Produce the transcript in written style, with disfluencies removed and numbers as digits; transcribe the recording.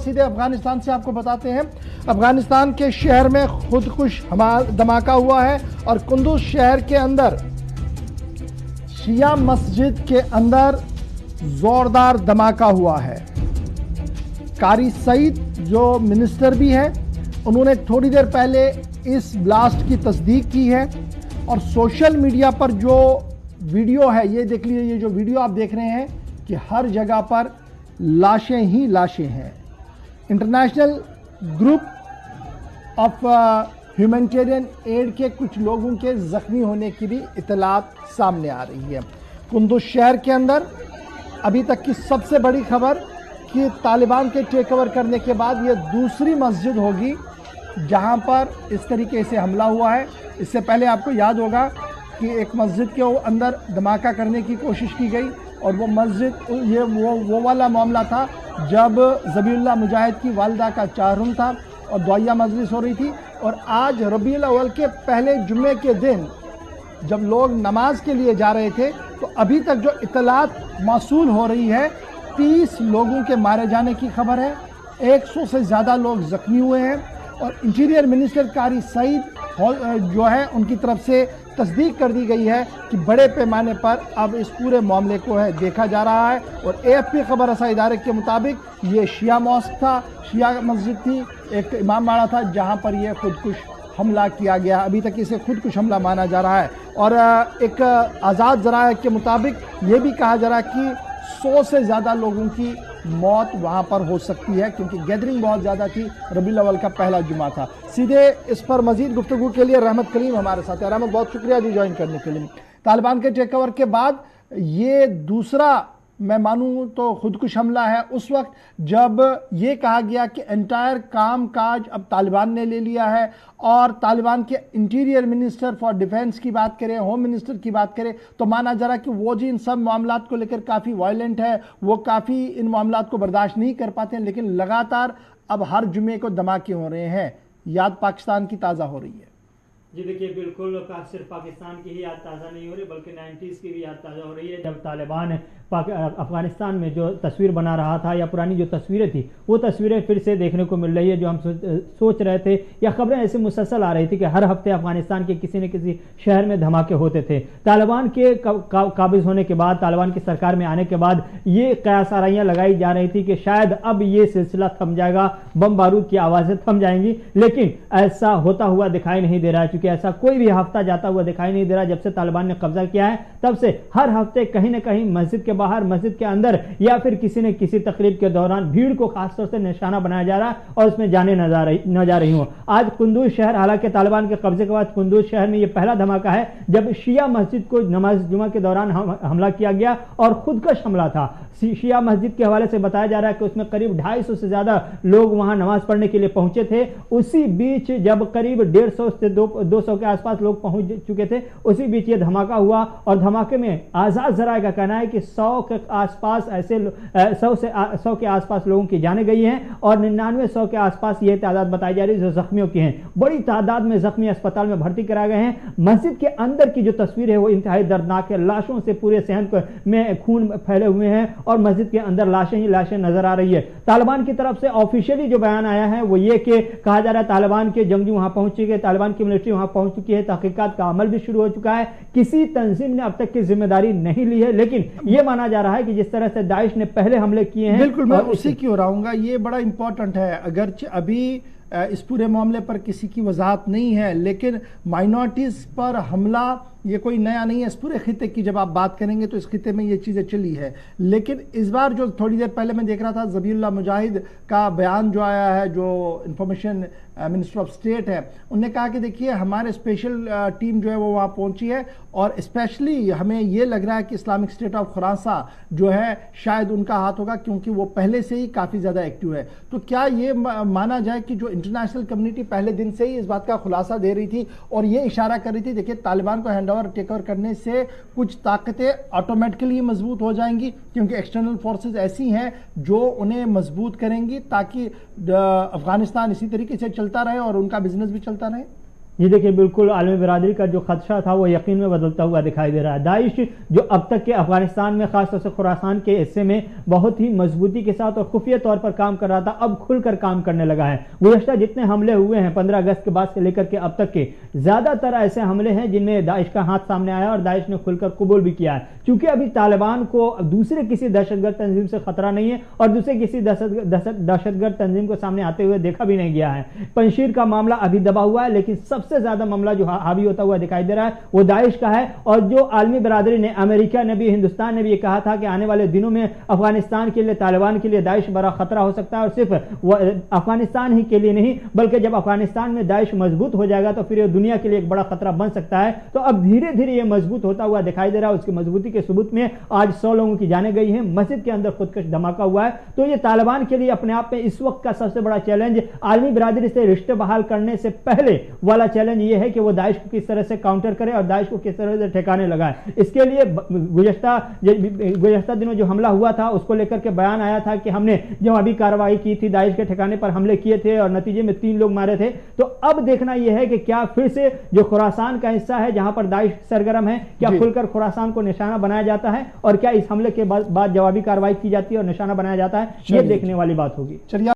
सीधे अफगानिस्तान से आपको बताते हैं। अफगानिस्तान के शहर में खुदकुश धमाका हुआ है और कुंदुज शहर के अंदर शिया मस्जिद के अंदर जोरदार धमाका हुआ है। कारी सईद जो मिनिस्टर भी है, उन्होंने थोड़ी देर पहले इस ब्लास्ट की तस्दीक की है और सोशल मीडिया पर जो वीडियो है, ये देख लीजिए, ये जो वीडियो आप देख रहे हैं कि हर जगह पर लाशें ही लाशें हैं। International group of humanitarian add के कुछ लोगों के जख्मी होने की भी इतलात सामने आ रही है। कुंदुज शहर के अंदर अभी तक की सबसे बड़ी खबर कि तालिबान के टेक ओवर करने के बाद ये दूसरी मस्जिद होगी जहां पर इस तरीके से हमला हुआ है। इससे पहले आपको याद होगा कि एक मस्जिद के अंदर धमाका करने की कोशिश की गई और वो मस्जिद ये वो वाला मामला था जब ज़बीउल्लाह मुजाहिद की वालिदा का चारून था और दुआया मजलिस हो रही थी। और आज रबीउल अव्वल के पहले जुम्मे के दिन जब लोग नमाज के लिए जा रहे थे तो अभी तक जो इतलात मौसूल हो रही है 30 लोगों के मारे जाने की खबर है, 100 से ज़्यादा लोग जख्मी हुए हैं। और इंटीरियर मिनिस्टर कारी सईद जो है उनकी तरफ से तस्दीक कर दी गई है कि बड़े पैमाने पर अब इस पूरे मामले को है देखा जा रहा है। और AFP खबर रसा इदारे के मुताबिक ये शिया मॉस्क था, शिया मस्जिद थी, एक इमाम बाड़ा था जहां पर यह खुदकुश हमला किया गया। अभी तक इसे खुदकुश हमला माना जा रहा है। और एक आज़ाद ज़राए के मुताबिक ये भी कहा जा रहा है कि 100 से ज़्यादा लोगों की मौत वहां पर हो सकती है क्योंकि गैदरिंग बहुत ज़्यादा थी। रबीउल अव्वल का पहला जुमा था। सीधे इस पर मजीद गुफ्तगू के लिए रहमत कलीम हमारे साथ है। रहमत, बहुत शुक्रिया जी ज्वाइन करने के लिए। तालिबान के टेक ओवर के बाद ये दूसरा, मैं मानूं तो खुदकुश हमला है उस वक्त जब ये कहा गया कि एंटायर काम काज अब तालिबान ने ले लिया है। और तालिबान के इंटीरियर मिनिस्टर फॉर डिफेंस की बात करें, होम मिनिस्टर की बात करें तो माना जा रहा है कि वो जी इन सब मामलात को लेकर काफ़ी वायलेंट है, वो काफ़ी इन मामलात को बर्दाश्त नहीं कर पाते हैं। लेकिन लगातार अब हर जुमे को धमाके हो रहे हैं, याद पाकिस्तान की ताज़ा हो रही है। जी देखिए, बिल्कुल सिर्फ पाकिस्तान की ही याद ताज़ा नहीं हो रही बल्कि 90s की भी याद ताज़ा हो रही है जब तालिबान अफगानिस्तान में जो तस्वीर बना रहा था या पुरानी जो तस्वीरें थी वो तस्वीरें फिर से देखने को मिल रही है। जो हम सोच रहे थे या खबरें ऐसे मुसलसल आ रही थी कि हर हफ्ते अफगानिस्तान के किसी न किसी शहर में धमाके होते थे। तालिबान के काबिज होने के बाद, तालिबान की सरकार में आने के बाद ये कयास आराइयाँ लगाई जा रही थी कि शायद अब ये सिलसिला थम जाएगा, बम बारूद की आवाज़ें थम जाएंगी। लेकिन ऐसा होता हुआ दिखाई नहीं दे रहा है क्योंकि ऐसा कोई भी हफ्ता जाता हुआ दिखाई नहीं दे रहा। जब से तालिबान ने कब्जा किया है तब से हर हफ्ते कहीं ना कहीं मस्जिद के बाहर, मस्जिद के अंदर या फिर किसी न किसी तकरीब के दौरान भीड़ को खासतौर से निशाना बनाया जा रहा है और उसमें जाने न जा रही हूं। आज कुंदुज शहर, हालांकि तालिबान के कब्जे के बाद कुंदुज शहर में यह पहला धमाका है जब शिया मस्जिद को नमाज जुमा के दौरान हमला किया गया और खुदकश हमला था। शिया मस्जिद के हवाले से बताया जा रहा है कि उसमें करीब 250 से ज्यादा लोग वहां नमाज पढ़ने के लिए पहुंचे थे। उसी बीच जब करीब 150 से 200 के आसपास लोग पहुंच चुके थे, उसी बीच ये धमाका हुआ। और धमाके में आजाद जराए का कहना है कि 100 के आसपास ऐसे 100 के आसपास लोगों की जाने गई हैं और 99-100 के आसपास ये तादाद बताई जा रही है जो जख्मियों की हैं। बड़ी तादाद में जख्मी अस्पताल में भर्ती कराए गए हैं। मस्जिद के अंदर की जो तस्वीर है वो इंतहाई दर्दनाक है। लाशों से पूरे सहन में खून फैले हुए हैं और मस्जिद के अंदर लाशें ही लाशें नजर आ रही है। तालिबान की तरफ से ऑफिशियली जो बयान आया है वो ये कि कहा जा रहा है तालिबान के जंगजू वहां पहुंच चुके हैं, तालिबान की मिलिट्री वहां पहुंच चुकी है, तहकीकात का अमल भी शुरू हो चुका है। किसी तंजीम ने अब तक की जिम्मेदारी नहीं ली है, लेकिन यह माना जा रहा है कि जिस तरह से दाइश ने पहले हमले किए हैं, बिल्कुल मैं उसी की ओर आऊंगा। ये बड़ा इंपॉर्टेंट है। अगर अभी इस पूरे मामले पर किसी की वजाहत नहीं है, लेकिन माइनॉरिटीज पर हमला ये कोई नया नहीं है। इस पूरे खिते की जब आप बात करेंगे तो इस खिते में ये चीज़ें चली है। लेकिन इस बार जो थोड़ी देर पहले मैं देख रहा था ज़बीउल्लाह मुजाहिद का बयान जो आया है, जो इंफॉर्मेशन मिनिस्टर ऑफ स्टेट है, उन्होंने कहा कि देखिए हमारे स्पेशल टीम जो है वो वहाँ पहुंची है और स्पेशली हमें ये लग रहा है कि इस्लामिक स्टेट ऑफ खुरासा जो है शायद उनका हाथ होगा क्योंकि वो पहले से ही काफ़ी ज़्यादा एक्टिव है। तो क्या ये माना जाए कि जो इंटरनेशनल कम्युनिटी पहले दिन से ही इस बात का खुलासा दे रही थी और ये इशारा कर रही थी देखिए तालिबान को हैंड ओवर टेक ओवर करने से कुछ ताकतें ऑटोमेटिकली मजबूत हो जाएंगी क्योंकि एक्सटर्नल फोर्सेस ऐसी हैं जो उन्हें मजबूत करेंगी ताकि अफगानिस्तान इसी तरीके से चलता रहे और उनका बिजनेस भी चलता रहे? जी देखिए, बिल्कुल आलमी बिरादरी का जो खदशा था वो यकीन में बदलता हुआ दिखाई दे रहा है। दाइश जो अब तक के अफगानिस्तान में, खासतौर से खुरासान के हिस्से में बहुत ही मजबूती के साथ और खुफिया तौर पर काम कर रहा था, अब खुलकर काम करने लगा है। गुज़श्ता जितने हमले हुए हैं 15 अगस्त के बाद से लेकर के अब तक के, ज्यादातर ऐसे हमले हैं जिनमें दाइश का हाथ सामने आया और दाइश ने खुलकर कबूल भी किया है। क्योंकि अभी तालिबान को दूसरे किसी दहशतगर्द तंजीम से खतरा नहीं है और दूसरे किसी दहशतगर्द तंजीम को सामने आते हुए देखा भी नहीं गया है। पंजशीर का मामला अभी दबा हुआ है, लेकिन सबसे ज्यादा मामला जो हावी होता हुआ दिखाई दे रहा है वो दाइश का है। और जो आलमी बिरादरी ने, अमेरिका ने भी, हिंदुस्तान ने भी ये कहा था कि आने वाले दिनों में अफगानिस्तान के लिए, तालिबान के लिए दाइश बड़ा खतरा हो सकता है। और सिर्फ अफगानिस्तान ही के लिए नहीं, बल्कि जब अफगानिस्तान में दाइश मजबूत हो जाएगा तो फिर ये दुनिया के लिए एक बड़ा खतरा बन सकता है। तो अब धीरे धीरे ये मजबूत होता हुआ दिखाई दे रहा है। उसकी मजबूती के सबूत में आज 100 लोगों की जाने गई है, मस्जिद के अंदर खुदकश धमाका हुआ है। तो ये तालिबान के लिए अपने आप में इस वक्त का सबसे बड़ा चैलेंज, आलमी बिरादरी से रिश्ते बहाल करने से पहले वाला चैलेंज ये है कि वो दाइश को किस तरह से काउंटर करे और दाइश को किस तरह से ठिकाने लगाए। इसके लिए गुज़श्ता दिनों जो हमला हुआ था उसको लेकर के बयान आया था कि हमने जो अभी कार्रवाई की थी, दाइश के ठिकाने पर हमले किए थे और नतीजे में 3 लोग मारे थे। तो अब देखना यह है कि क्या फिर से जो खुरासान का हिस्सा है जहां पर दाइश सरगर्म है, क्या खुलकर खुरासान को निशाना बनाया जाता है और क्या इस हमले के बाद जवाबी कार्रवाई की जाती है और निशाना बनाया जाता है, यह देखने वाली बात होगी। चलिए।